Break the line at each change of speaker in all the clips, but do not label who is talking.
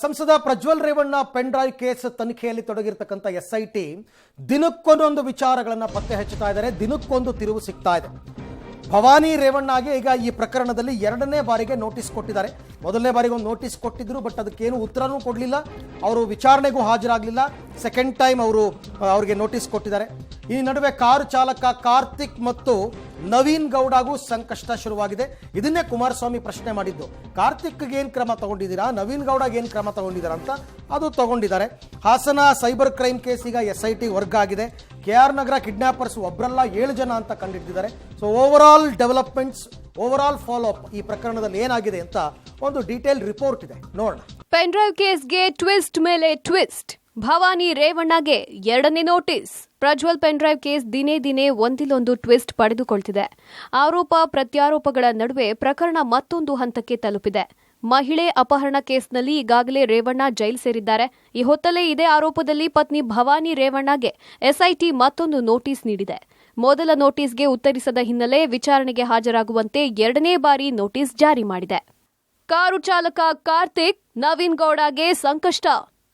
ಸಂಸದ Prajwal Revanna pen drive case ತನಿಖೆಯಲ್ಲಿ ತೊಡಗಿರತಕ್ಕಂಥ SIT ದಿನಕ್ಕೊಂದೊಂದು ವಿಚಾರಗಳನ್ನು ಪತ್ತೆ ಹಚ್ಚುತ್ತಾ ಇದ್ದಾರೆ. ದಿನಕ್ಕೊಂದು ತಿರುವು ಸಿಗ್ತಾ ಇದೆ. ಭವಾನಿ ರೇವಣ್ಣಗೆ ಈಗ ಈ ಪ್ರಕರಣದಲ್ಲಿ ಎರಡನೇ ಬಾರಿಗೆ ನೋಟಿಸ್ ಕೊಟ್ಟಿದ್ದಾರೆ. ಮೊದಲನೇ ಬಾರಿಗೆ ಒಂದು ನೋಟಿಸ್ ಕೊಟ್ಟಿದ್ರು, ಬಟ್ ಅದಕ್ಕೇನು ಉತ್ತರನೂ ಕೊಡಲಿಲ್ಲ. ಅವರು ವಿಚಾರಣೆಗೂ ಹಾಜರಾಗಲಿಲ್ಲ. ಸೆಕೆಂಡ್ ಟೈಮ್ ಅವರಿಗೆ ನೋಟಿಸ್ ಕೊಟ್ಟಿದ್ದಾರೆ. ಈ ನಡುವೆ ಕಾರು ಚಾಲಕ ಕಾರ್ತಿಕ್ ಮತ್ತು ನವೀನ್ ಗೌಡಗೂ ಸಂಕಷ್ಟ ಶುರುವಾಗಿದೆ. ಇದನ್ನೇ ಕುಮಾರಸ್ವಾಮಿ ಪ್ರಶ್ನೆ ಮಾಡಿದ್ದು, ಕಾರ್ತಿಕ್ಗೆ ಏನು ಕ್ರಮ ತಗೊಂಡಿದ್ದೀರಾ, ನವೀನ್ ಗೌಡಗೆ ಏನು ಕ್ರಮ ತಗೊಂಡಿದ್ದೀರಾ ಅಂತ. ಅದು ತಗೊಂಡಿದ್ದಾರೆ. ಹಾಸನ ಸೈಬರ್ ಕ್ರೈಮ್ ಕೇಸ್ ಈಗ SIT ವರ್ಗ ಆಗಿದೆ. KR ನಗರ ಕಿಡ್ನಾಪರ್ಸ್ ಒಬ್ಬರಲ್ಲ 7 ಜನ ಅಂತ ಕಂಡಿಟ್ಟಿದ್ದಾರೆ. So over developments, over follow up ಈ ಪ್ರಕರಣದಲ್ಲಿ ಏನಾಗಿದೆ ಅಂತ ಒಂದು ಡೀಟೇಲ್ ರಿಪೋರ್ಟ್ ಇದೆ, ನೋಡೋಣ.
ಪೆನ್ ಡ್ರೈವ್ ಕೇಸ್ಗೆ ಟ್ವಿಸ್ಟ್ ಮೇಲೆ ಟ್ವಿಸ್ಟ್. ಭವಾನಿ ರೇವಣ್ಣಗೆ ಎರಡನೇ notice. Prajwal pen drive case ದಿನೇ ದಿನೇ ಒಂದಿಲ್ಲೊಂದು ಟ್ವಿಸ್ಟ್ ಪಡೆದುಕೊಳ್ತಿದೆ. ಆರೋಪ ಪ್ರತ್ಯಾರೋಪಗಳ ನಡುವೆ ಪ್ರಕರಣ ಮತ್ತೊಂದು ಹಂತಕ್ಕೆ ತಲುಪಿದೆ. ಮಹಿಳೆ ಅಪಹರಣ ಕೇಸ್ನಲ್ಲಿ ಈಗಾಗಲೇ ರೇವಣ್ಣ ಜೈಲು ಸೇರಿದ್ದಾರೆ. ಈ ಹೊತ್ತಲೇ ಇದೇ ಆರೋಪದಲ್ಲಿ ಪತ್ನಿ ಭವಾನಿ ರೇವಣ್ಣಗೆ SIT ಮತ್ತೊಂದು ನೋಟಿಸ್ ನೀಡಿದೆ. ಮೊದಲ ನೋಟಿಸ್ಗೆ ಉತ್ತರಿಸದ ಹಿನ್ನೆಲೆ ವಿಚಾರಣೆಗೆ ಹಾಜರಾಗುವಂತೆ ಎರಡನೇ ಬಾರಿ ನೋಟಿಸ್ ಜಾರಿ ಮಾಡಿದೆ. ಕಾರು ಚಾಲಕ ಕಾರ್ತಿಕ್, ನವೀನ್ ಗೌಡಗೆ ಸಂಕಷ್ಟ.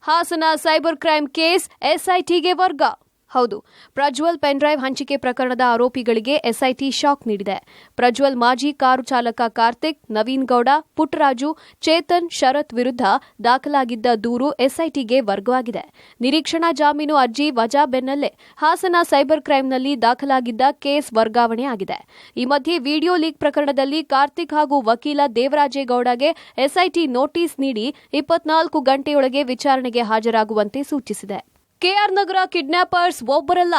ಹಾಸನ ಸೈಬರ್ ಕ್ರೈಮ್ ಕೇಸ್ SITಗೆ ವರ್ಗ. ಹೌದು, ಪ್ರಜ್ವಲ್ ಪೆನ್ ಡ್ರೈವ್ ಹಂಚಿಕೆ ಪ್ರಕರಣದ ಆರೋಪಿಗಳಿಗೆ SIT ಶಾಕ್ ನೀಡಿದೆ. ಪ್ರಜ್ವಲ್ ಮಾಜಿ ಕಾರು ಚಾಲಕ ಕಾರ್ತಿಕ್, ನವೀನ್ ಗೌಡ, ಪುಟ್ಟರಾಜು, ಚೇತನ್, ಶರತ್ ವಿರುದ್ಧ ದಾಖಲಾಗಿದ್ದ ದೂರು SITಗೆ ವರ್ಗವಾಗಿದೆ. ನಿರೀಕ್ಷಣಾ ಜಾಮೀನು ಅರ್ಜಿ ವಜಾ ಬೆನ್ನಲ್ಲೇ ಹಾಸನ ಸೈಬರ್ ಕ್ರೈಂನಲ್ಲಿ ದಾಖಲಾಗಿದ್ದ ಕೇಸ್ ವರ್ಗಾವಣೆ ಆಗಿದೆ. ಈ ಮಧ್ಯೆ ವಿಡಿಯೋ ಲೀಕ್ ಪ್ರಕರಣದಲ್ಲಿ ಕಾರ್ತಿಕ್ ಹಾಗೂ ವಕೀಲ ದೇವರಾಜೇಗೌಡಗೆ SIT ನೋಟಿಸ್ ನೀಡಿ 24 ಗಂಟೆಯೊಳಗೆ ವಿಚಾರಣೆಗೆ ಹಾಜರಾಗುವಂತೆ ಸೂಚಿಸಿದೆ. KR ನಗರ ಕಿಡ್ನಾಪರ್ಸ್ ಒಬ್ಬರಲ್ಲ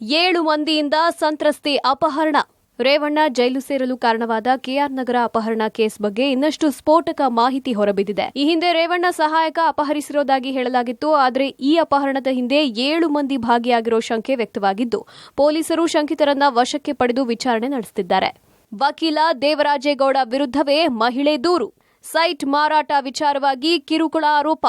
7 ಮಂದಿಯಿಂದ ಸಂತ್ರಸ್ತೆ ಅಪಹರಣ. ರೇವಣ್ಣ ಜೈಲು ಸೇರಲು ಕಾರಣವಾದ KR ನಗರ ಅಪಹರಣ ಕೇಸ್ ಬಗ್ಗೆ ಇನ್ನಷ್ಟು ಸ್ಫೋಟಕ ಮಾಹಿತಿ ಹೊರಬಿದ್ದಿದೆ. ಈ ಹಿಂದೆ ರೇವಣ್ಣ ಸಹಾಯಕ ಅಪಹರಿಸಿರೋದಾಗಿ ಹೇಳಲಾಗಿತ್ತು. ಆದರೆ ಈ ಅಪಹರಣದ ಹಿಂದೆ 7 ಮಂದಿ ಭಾಗಿಯಾಗಿರೋ ಶಂಕೆ ವ್ಯಕ್ತವಾಗಿದ್ದು, ಪೊಲೀಸರು ಶಂಕಿತರನ್ನ ವಶಕ್ಕೆ ಪಡೆದು ವಿಚಾರಣೆ ನಡೆಸುತ್ತಿದ್ದಾರೆ. ವಕೀಲ ದೇವರಾಜೇಗೌಡ ವಿರುದ್ಧವೇ ಮಹಿಳೆ ದೂರು. ಸೈಟ್ ಮಾರಾಟ ವಿಚಾರವಾಗಿ ಕಿರುಕುಳ ಆರೋಪ.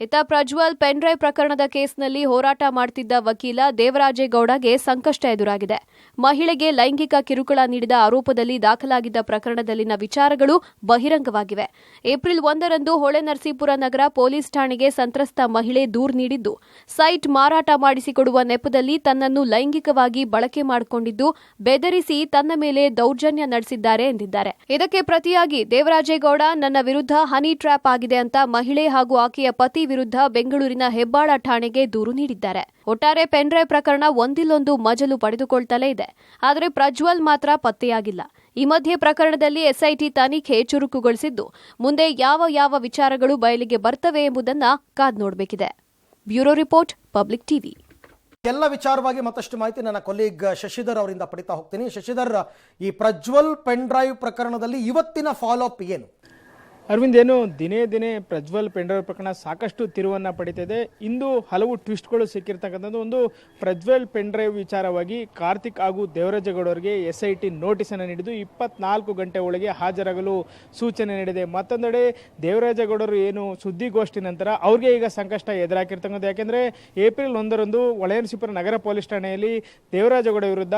ಇತ್ತ ಪ್ರಜ್ವಲ್ ಪೆನ್ ಡ್ರೈವ್ ಪ್ರಕರಣದ ಕೇಸ್ನಲ್ಲಿ ಹೋರಾಟ ಮಾಡುತ್ತಿದ್ದ ವಕೀಲ ದೇವರಾಜೇಗೌಡಗೆ ಸಂಕಷ್ಟ ಎದುರಾಗಿದೆ. ಮಹಿಳೆಗೆ ಲೈಂಗಿಕ ಕಿರುಕುಳ ನೀಡಿದ ಆರೋಪದಲ್ಲಿ ದಾಖಲಾಗಿದ್ದ ಪ್ರಕರಣದಲ್ಲಿನ ವಿಚಾರಗಳು ಬಹಿರಂಗವಾಗಿವೆ. ಏಪ್ರಿಲ್ 1ರಂದು ಹೊಳೆನರಸೀಪುರ ನಗರ ಪೊಲೀಸ್ ಠಾಣೆಗೆ ಸಂತ್ರಸ್ತ ಮಹಿಳೆ ದೂರು ನೀಡಿದ್ದು, ಸೈಟ್ ಮಾರಾಟ ಮಾಡಿಸಿಕೊಡುವ ನೆಪದಲ್ಲಿ ತನ್ನನ್ನು ಲೈಂಗಿಕವಾಗಿ ಬಳಕೆ ಮಾಡಿಕೊಂಡಿದ್ದು, ಬೆದರಿಸಿ ತನ್ನ ಮೇಲೆ ದೌರ್ಜನ್ಯ ನಡೆಸಿದ್ದಾರೆ ಎಂದಿದ್ದಾರೆ. ಇದಕ್ಕೆ ಪ್ರತಿಯಾಗಿ ದೇವರಾಜೇಗೌಡ ನನ್ನ ವಿರುದ್ಧ ಹನಿ ಟ್ರ್ಯಾಪ್ ಆಗಿದೆ ಅಂತ ಮಹಿಳೆ ಹಾಗೂ ಆಕೆಯ ಪತಿ ವಿರುದ್ಧ ಬೆಂಗಳೂರಿನ ಹೆಬ್ಬಾಳ ಠಾಣೆಗೆ ದೂರು ನೀಡಿದ್ದಾರೆ. ಒಟ್ಟಾರೆ ಪೆನ್ ಡ್ರೈವ್ ಪ್ರಕರಣ ಒಂದಿಲ್ಲೊಂದು ಮಜಲು ಪಡೆದುಕೊಳ್ತಲೇ ಇದೆ. ಆದರೆ ಪ್ರಜ್ವಲ್ ಮಾತ್ರ ಪತ್ತೆಯಾಗಿಲ್ಲ. ಈ ಮಧ್ಯೆ ಪ್ರಕರಣದಲ್ಲಿ SIT ತನಿಖೆ ಚುರುಕುಗೊಳಿಸಿದ್ದು, ಮುಂದೆ ಯಾವ ವಿಚಾರಗಳು ಬಯಲಿಗೆ ಬರ್ತವೆ ಎಂಬುದನ್ನು ಕಾದ್ ನೋಡಬೇಕಿದೆ. Bureau report, public TV.
ಎಲ್ಲ ವಿಚಾರವಾಗಿ ಮತ್ತಷ್ಟು ಮಾಹಿತಿ ನನ್ನ ಕೊಲೀಗ್ ಶಶಿಧರ್ ಅವರಿಂದ ಪಡಿತಾ ಹೋಗ್ತೀನಿ. ಶಶಿಧರ್, ಈ ಪ್ರಜ್ವಲ್ ಪೆನ್ ಡ್ರೈವ್ ಪ್ರಕರಣದಲ್ಲಿ ಇವತ್ತಿನ ಫಾಲೋ ಅಪ್ ಏನು?
ಅರವಿಂದ್, ಏನು ದಿನೇ ದಿನೇ ಪ್ರಜ್ವಲ್ ಪೆನ್ ಡ್ರೈವ್ ಪ್ರಕರಣ ಸಾಕಷ್ಟು ತಿರುವನ್ನು ಪಡಿತಿದೆ. ಇಂದು ಹಲವು ಟ್ವಿಸ್ಟ್ಗಳು ಸಿಕ್ಕಿರ್ತಕ್ಕಂಥದ್ದು. ಒಂದು, ಪ್ರಜ್ವಲ್ ಪೆನ್ ಡ್ರೈವ್ ವಿಚಾರವಾಗಿ ಕಾರ್ತಿಕ್ ಹಾಗೂ ದೇವರಾಜೇಗೌಡರಿಗೆ SIT ನೋಟಿಸನ್ನು ನೀಡಿದ್ದು 24 ಗಂಟೆ ಒಳಗೆ ಹಾಜರಾಗಲು ಸೂಚನೆ ನೀಡಿದೆ. ಮತ್ತೊಂದೆಡೆ ದೇವರಾಜೇಗೌಡರು ಏನು ಸುದ್ದಿಗೋಷ್ಠಿ ನಂತರ ಅವ್ರಿಗೆ ಈಗ ಸಂಕಷ್ಟ ಎದುರಾಕಿರ್ತಕ್ಕಂಥದ್ದು. ಯಾಕೆಂದರೆ ಏಪ್ರಿಲ್ 1ರಂದು ಹೊಳೆನರಸೀಪುರ ನಗರ ಪೊಲೀಸ್ ಠಾಣೆಯಲ್ಲಿ ದೇವರಾಜೇಗೌಡ ವಿರುದ್ಧ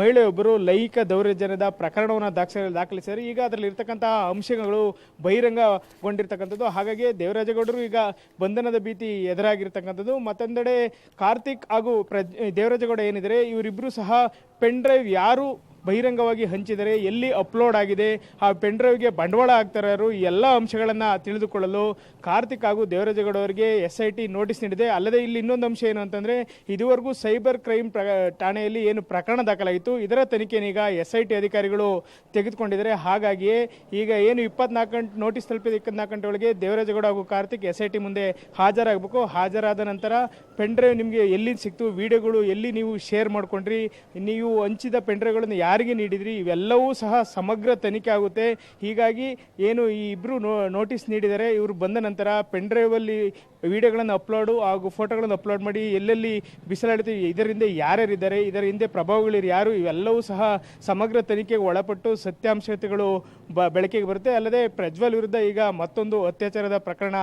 ಮಹಿಳೆಯೊಬ್ಬರು ಲೈಂಗಿಕ ದೌರ್ಜನ್ಯದ ಪ್ರಕರಣವನ್ನು ದಾಖಲಿಸಿದ್ದಾರೆ. ಈಗ ಅದರಲ್ಲಿ ಇರ್ತಕ್ಕಂತಹ ಅಂಶಗಳು ಬಹಿರಂಗಗೊಂಡಿರ್ತಕ್ಕಂಥದ್ದು. ಹಾಗಾಗಿ ದೇವರಾಜೇಗೌಡರು ಈಗ ಬಂಧನದ ಭೀತಿ ಎದುರಾಗಿರ್ತಕ್ಕಂಥದ್ದು. ಮತ್ತೊಂದೆಡೆ ಕಾರ್ತಿಕ್ ಹಾಗೂ ದೇವರಾಜೇಗೌಡ ಏನಿದ್ದಾರೆ, ಇವರಿಬ್ಬರು ಸಹ ಪೆನ್ ಡ್ರೈವ್ ಯಾರು ಬಹಿರಂಗವಾಗಿ ಹಂಚಿದರೆ, ಎಲ್ಲಿ ಅಪ್ಲೋಡ್ ಆಗಿದೆ, ಆ ಪೆನ್ ಡ್ರೈವ್ಗೆ ಬಂಡವಾಳ ಹಾಕ್ತಾರೆ ಯಾರು, ಎಲ್ಲ ಅಂಶಗಳನ್ನು ತಿಳಿದುಕೊಳ್ಳಲು ಕಾರ್ತಿಕ್ ಹಾಗೂ ದೇವರಾಜೇಗೌಡ ಅವರಿಗೆ SIT ನೋಟಿಸ್ ನೀಡಿದೆ. ಅಲ್ಲದೆ ಇಲ್ಲಿ ಇನ್ನೊಂದು ಅಂಶ ಏನು ಅಂತಂದರೆ, ಇದುವರೆಗೂ ಸೈಬರ್ ಕ್ರೈಮ್ ಠಾಣೆಯಲ್ಲಿ ಏನು ಪ್ರಕರಣ ದಾಖಲಾಯಿತು, ಇದರ ತನಿಖೆನೀಗ SIT ಅಧಿಕಾರಿಗಳು ತೆಗೆದುಕೊಂಡಿದ್ದಾರೆ. ಹಾಗಾಗಿಯೇ ಈಗ ಏನು 24 ಗಂಟೆ ನೋಟಿಸ್ ತಲುಪಿದ 24 ಗಂಟೆ ಒಳಗೆ ದೇವರಾಜೇಗೌಡ ಹಾಗೂ ಕಾರ್ತಿಕ್ SIT ಮುಂದೆ ಹಾಜರಾಗಬೇಕು. ಹಾಜರಾದ ನಂತರ ಪೆನ್ ಡ್ರೈವ್ ನಿಮಗೆ ಎಲ್ಲಿ ಸಿಕ್ತು, ವಿಡಿಯೋಗಳು ಎಲ್ಲಿ ನೀವು ಶೇರ್ ಮಾಡ್ಕೊಂಡ್ರಿ, ನೀವು ಹಂಚಿದ ಪೆನ್ ಡ್ರೈವ್ಗಳನ್ನು ಯಾರಿಗೆ ನೀಡಿದ್ರಿ, ಇವೆಲ್ಲವೂ ಸಹ ಸಮಗ್ರ ತನಿಖೆ ಆಗುತ್ತೆ. ಹೀಗಾಗಿ ಏನು ಈ ಇಬ್ಬರು ನೋಟಿಸ್ ನೀಡಿದರೆ, ಇವರು ಬಂದ ನಂತರ ಪೆನ್ ಡ್ರೈವಲ್ಲಿ ವಿಡಿಯೋಗಳನ್ನು ಅಪ್ಲೋಡು ಹಾಗೂ ಫೋಟೋಗಳನ್ನು ಅಪ್ಲೋಡ್ ಮಾಡಿ ಎಲ್ಲೆಲ್ಲಿ ಬಿಸಿಲಾಡ್ತೀವಿ, ಇದರಿಂದ ಯಾರ್ಯಾರಿದ್ದಾರೆ, ಇದರ ಹಿಂದೆ ಪ್ರಭಾವಗಳಿರು ಯಾರು, ಇವೆಲ್ಲವೂ ಸಹ ಸಮಗ್ರ ತನಿಖೆಗೆ ಒಳಪಟ್ಟು ಸತ್ಯಾಂಶತೆಗಳು ಬೆಳಕಿಗೆ ಬರುತ್ತೆ. ಅಲ್ಲದೆ ಪ್ರಜ್ವಲ್ ವಿರುದ್ಧ ಈಗ ಮತ್ತೊಂದು ಅತ್ಯಾಚಾರದ ಪ್ರಕರಣ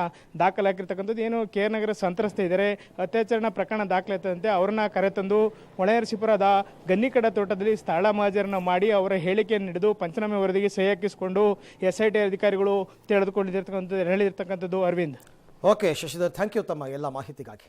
ದಾಖಲಾಗಿರ್ತಕ್ಕಂಥದ್ದು. ಏನು ಕೆ ಆರ್ ನಗರ ಸಂತ್ರಸ್ತೆ ಇದ್ದಾರೆ, ಅತ್ಯಾಚಾರ ಪ್ರಕರಣ ದಾಖಲಾದಂತೆ ಅವ್ರನ್ನ ಕರೆತಂದು ಹೊಳೆನರಸೀಪುರದ ಗನ್ನಿಕಡ ತೋಟದಲ್ಲಿ ಸ್ಥಳ ಮಹಾಜರನ್ನ ಮಾಡಿ ಅವರ ಹೇಳಿಕೆಯನ್ನು ಹಿಡಿದು ಪಂಚನಾಮೆ ವರದಿಗೆ ಸಹಿ ಹಾಕಿಸಿಕೊಂಡು SIT ಅಧಿಕಾರಿಗಳು ಹೇಳಿರ್ತಕ್ಕಂಥದ್ದು. Arvind.
Okay Shashidhar, thank you ತಮ್ಮ ಎಲ್ಲ ಮಾಹಿತಿಗಾಗಿ.